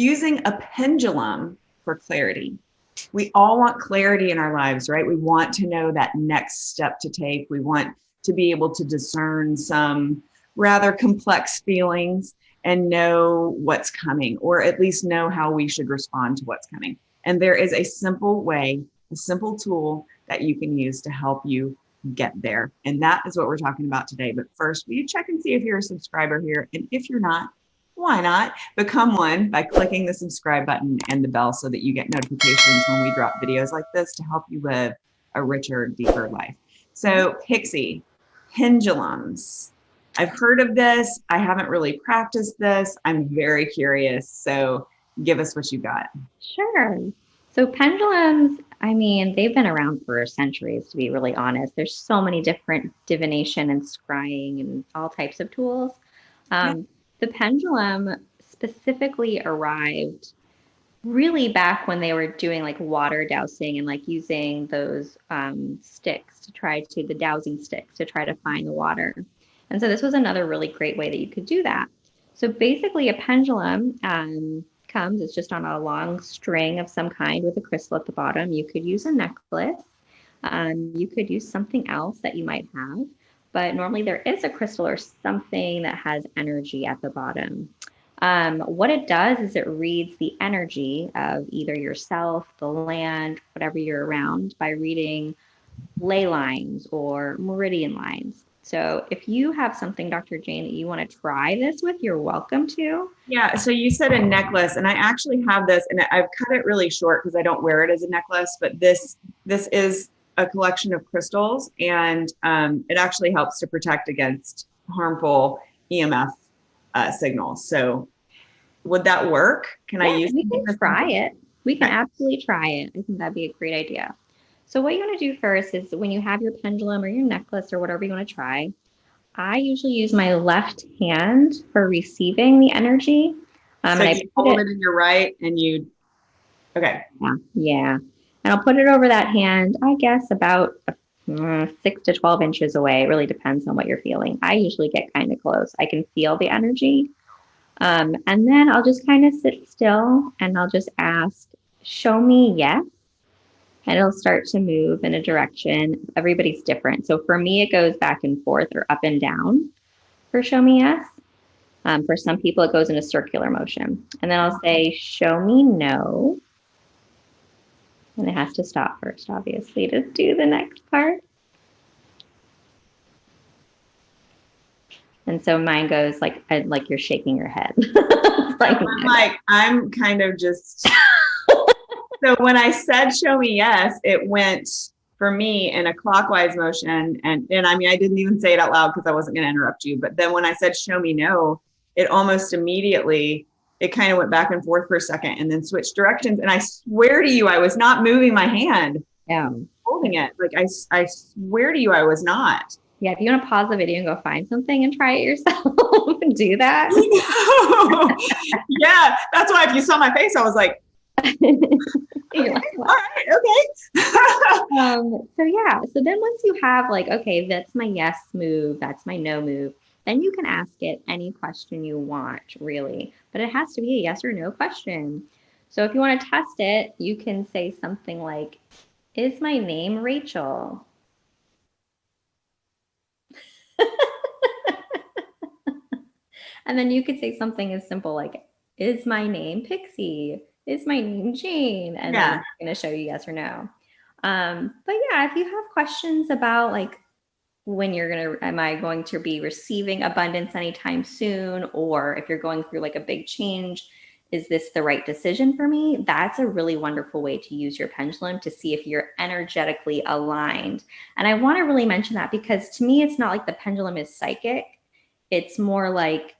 using a pendulum for clarity. We all want clarity in our lives, right? We want to know that next step to take. We want to be able to discern some rather complex feelings and know what's coming, or at least know how we should respond to what's coming. And there is a simple way, a simple tool that you can use to help you get there. And that is what we're talking about today. But first, will you check and see if you're a subscriber here? And if you're not, why not become one by clicking the subscribe button and the bell so that you get notifications when we drop videos like this to help you live a richer, deeper life. So Pixie, pendulums. I've heard of this. I haven't really practiced this. I'm very curious. So give us what you got. Sure. So pendulums, I mean, they've been around for centuries, to be really honest. There's so many different divination and scrying and all types of tools. The pendulum specifically arrived really back when they were doing like water dowsing and like using those sticks to try to, the dowsing sticks to try to find the water. And so this was another really great way that you could do that. So basically a pendulum comes, it's just on a long string of some kind with a crystal at the bottom. You could use a necklace. You could use something else that you might have, but normally there is a crystal or something that has energy at the bottom. What it does is it reads the energy of either yourself, the land, whatever you're around by reading ley lines or meridian lines. So if you have something, Dr. Jane, that you want to try this with, you're welcome to. Yeah, so you said a necklace, and I actually have this, and I've cut it really short because I don't wear it as a necklace, but this is a collection of crystals, and it actually helps to protect against harmful EMF signals. So would that work? Can I use We can try it. We can absolutely try it. I think that'd be a great idea. So what you want to do first is when you have your pendulum or your necklace or whatever you want to try, I usually use my left hand for receiving the energy. So and you hold it in your right and you, okay. Yeah. And I'll put it over that hand, I guess about 6 to 12 inches away. It really depends on what you're feeling. I usually get kind of close. I can feel the energy. And then I'll just kind of sit still and I'll just ask, show me yes. And it'll start to move in a direction. Everybody's different. So for me, it goes back and forth or up and down for show me yes. For some people, it goes in a circular motion. And then I'll say, show me no. And it has to stop first, obviously, to do the next part. And so mine goes like you're shaking your head. I'm kind of just, so when I said show me yes, it went for me in a clockwise motion. And I mean, I didn't even say it out loud because I wasn't going to interrupt you. But then when I said show me no, it almost immediately, it kind of went back and forth for a second and then switched directions. And I swear to you, I was not moving my hand. Yeah. Holding it. Like I swear to you, I was not. Yeah, if you want to pause the video and go find something and try it yourself, do that. Yeah, that's why if you saw my face, I was like, okay, all right, okay. So yeah, so then once you have like, okay, that's my yes move, that's my no move, then you can ask it any question you want, really, but it has to be a yes or no question. So if you want to test it, you can say something like, is my name Rachel? And then you could say something as simple like, is my name Pixie? Is my name Jane? And then it's going to show you yes or no. But yeah, if you have questions about like when am I going to be receiving abundance anytime soon? Or if you're going through like a big change, is this the right decision for me? That's a really wonderful way to use your pendulum to see if you're energetically aligned. And I want to really mention that because to me, it's not like the pendulum is psychic. It's more like,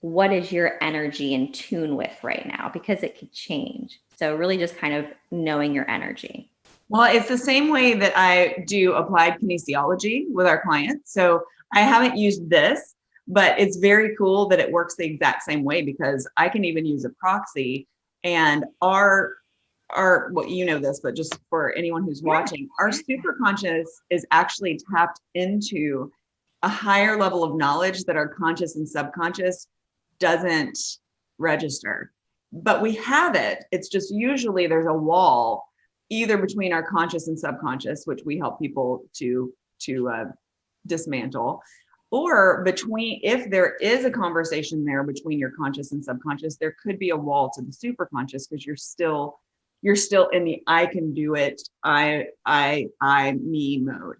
what is your energy in tune with right now? Because it could change. So really just kind of knowing your energy. Well, it's the same way that I do applied kinesiology with our clients. So I haven't used this, but it's very cool that it works the exact same way because I can even use a proxy and well, you know this, but just for anyone who's watching, our superconscious is actually tapped into a higher level of knowledge that our conscious and subconscious doesn't register. but we have it. It's just usually there's a wall either between our conscious and subconscious, which we help people to dismantle, or between, if there is a conversation there between your conscious and subconscious, there could be a wall to the superconscious because you're still in the I can do it, I me mode,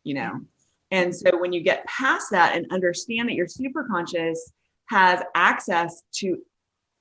you know. And so when you get past that and understand that your superconscious has access to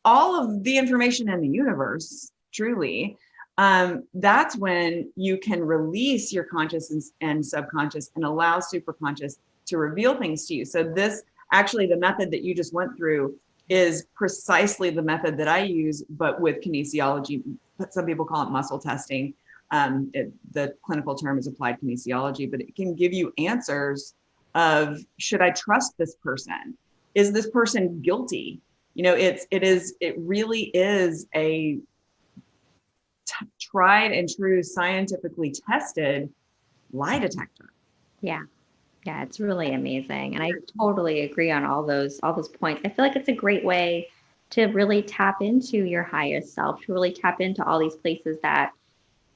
all of the information in the universe, truly, that's when you can release your conscious and subconscious and allow superconscious to reveal things to you. So this, actually, the method that you just went through is precisely the method that I use, but with kinesiology. Some people call it muscle testing. The clinical term is applied kinesiology, but it can give you answers of, should I trust this person? Is this person guilty? You know, it really is a tried and true, scientifically tested lie detector. Yeah. Yeah, it's really amazing. And I totally agree on all those points. I feel like it's a great way to really tap into your highest self, to really tap into all these places that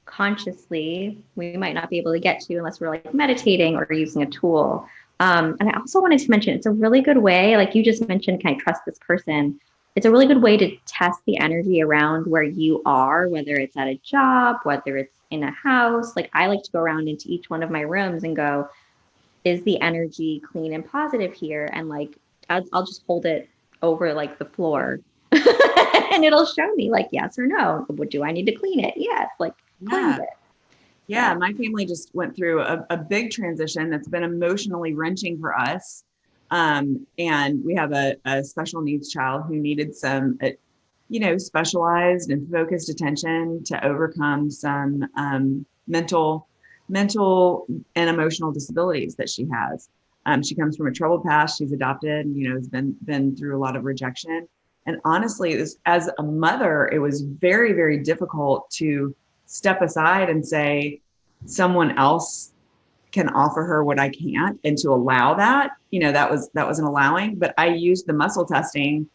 consciously we might not be able to get to unless we're like meditating or using a tool. And I also wanted to mention, it's a really good way, like you just mentioned, can I trust this person? It's a really good way to test the energy around where you are, whether it's at a job, whether it's in a house. Like I like to go around into each one of my rooms and go, is the energy clean and positive here? And like, I'll just hold it over like the floor and it'll show me like, yes or no. What do I need to clean it? Yes. Like cleanse it. Yeah. My family just went through a big transition that's been emotionally wrenching for us. And we have a special needs child who needed some, specialized and focused attention to overcome some mental and emotional disabilities that she has. She comes from a troubled past. She's adopted, has been through a lot of rejection. And honestly, as a mother, it was very, very difficult to step aside and say, someone else can offer her what I can't, and to allow that, that was an allowing. But I used the muscle testing,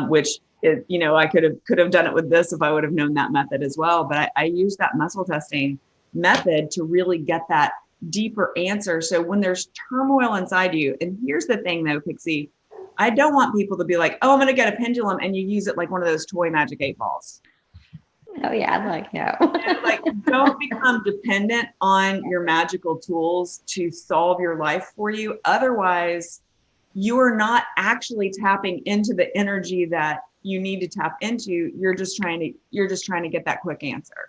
which I could have done it with this if I would have known that method as well. But I used that muscle testing method to really get that deeper answer. So when there's turmoil inside you, and here's the thing though, Pixie, I don't want people to be like, oh, I'm going to get a pendulum, and you use it like one of those toy magic 8 balls. Oh yeah, like no. Like, don't become dependent on your magical tools to solve your life for you. Otherwise, you are not actually tapping into the energy that you need to tap into. You're just trying to get that quick answer.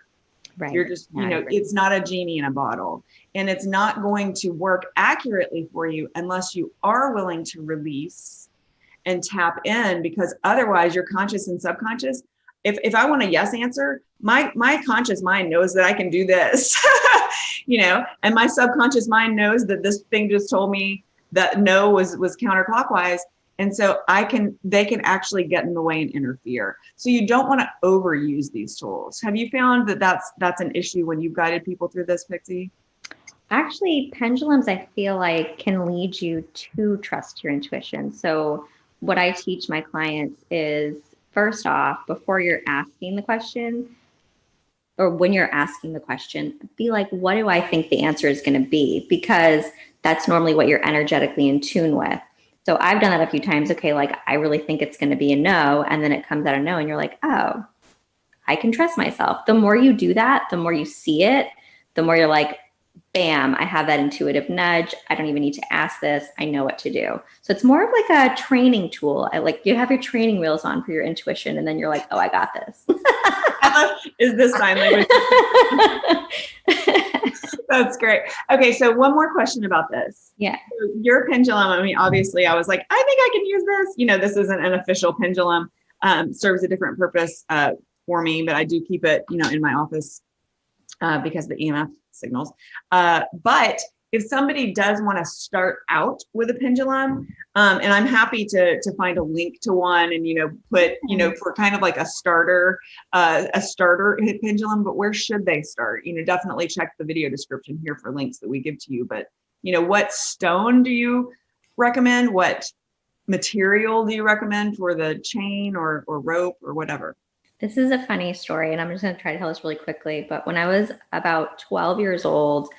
Right. You're just, it's not a genie in a bottle, and it's not going to work accurately for you unless you are willing to release and tap in, because otherwise your conscious and subconscious, if I want a yes answer, my conscious mind knows that I can do this, and my subconscious mind knows that this thing just told me that no was counterclockwise. And so they can actually get in the way and interfere. So you don't want to overuse these tools. Have you found that that's an issue when you've guided people through this, Pixie? Actually, pendulums, I feel like, can lead you to trust your intuition. So what I teach my clients is, first off, before you're asking the question, or when you're asking the question, be like, what do I think the answer is going to be? Because that's normally what you're energetically in tune with. So I've done that a few times. Okay, like I really think it's going to be a no. And then it comes out a no. And you're like, oh, I can trust myself. The more you do that, the more you see it, the more you're like, bam, I have that intuitive nudge. I don't even need to ask this. I know what to do. So it's more of like a training tool. Like you have your training wheels on for your intuition, and then you're like, oh, I got this. Is this sign language? That's great. Okay, so one more question about this. Yeah. So your pendulum, I mean, obviously I was like, I think I can use this. This isn't an official pendulum, serves a different purpose for me, but I do keep it, in my office because of the EMF signals. But if somebody does want to start out with a pendulum, and I'm happy to find a link to one and, put, for kind of like a starter pendulum, but where should they start? Definitely check the video description here for links that we give to you. But, what stone do you recommend? What material do you recommend for the chain or rope or whatever? This is a funny story, and I'm just going to try to tell this really quickly. But when I was about 12 years old,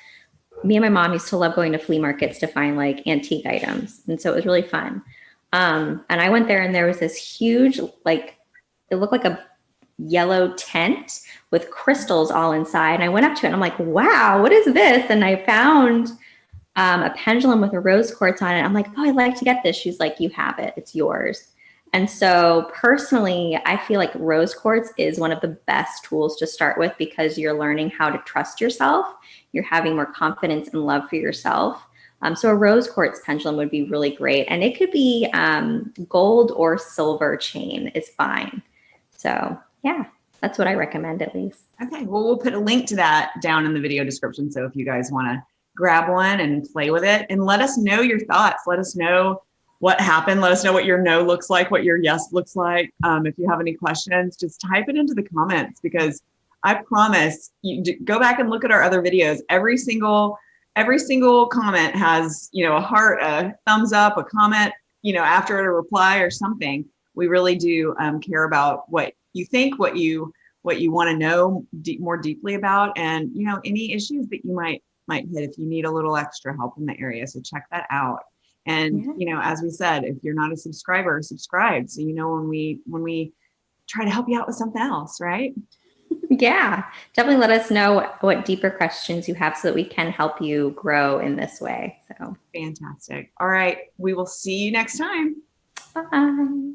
me and my mom used to love going to flea markets to find like antique items. And so it was really fun. And I went there and there was this huge, like, it looked like a yellow tent with crystals all inside. And I went up to it and I'm like, wow, what is this? And I found a pendulum with a rose quartz on it. I'm like, oh, I'd like to get this. She's like, you have it. It's yours. And so personally, I feel like rose quartz is one of the best tools to start with because you're learning how to trust yourself. You're having more confidence and love for yourself. So a rose quartz pendulum would be really great. And it could be gold or silver chain is fine. So yeah, that's what I recommend at least. Okay, well, we'll put a link to that down in the video description. So if you guys want to grab one and play with it, and let us know your thoughts. Let us know what happened. Let us know what your no looks like, what your yes looks like. If you have any questions, just type it into the comments, because I promise you go back and look at our other videos. Every single comment has, a heart, a thumbs up, a comment, after a reply or something. We really do care about what you think, what you want to know more deeply about, and any issues that you might hit if you need a little extra help in the area. So check that out. And as we said, if you're not a subscriber, subscribe, so when we try to help you out with something else, right? Yeah, definitely let us know what deeper questions you have so that we can help you grow in this way. So fantastic. All right, we will see you next time. bye.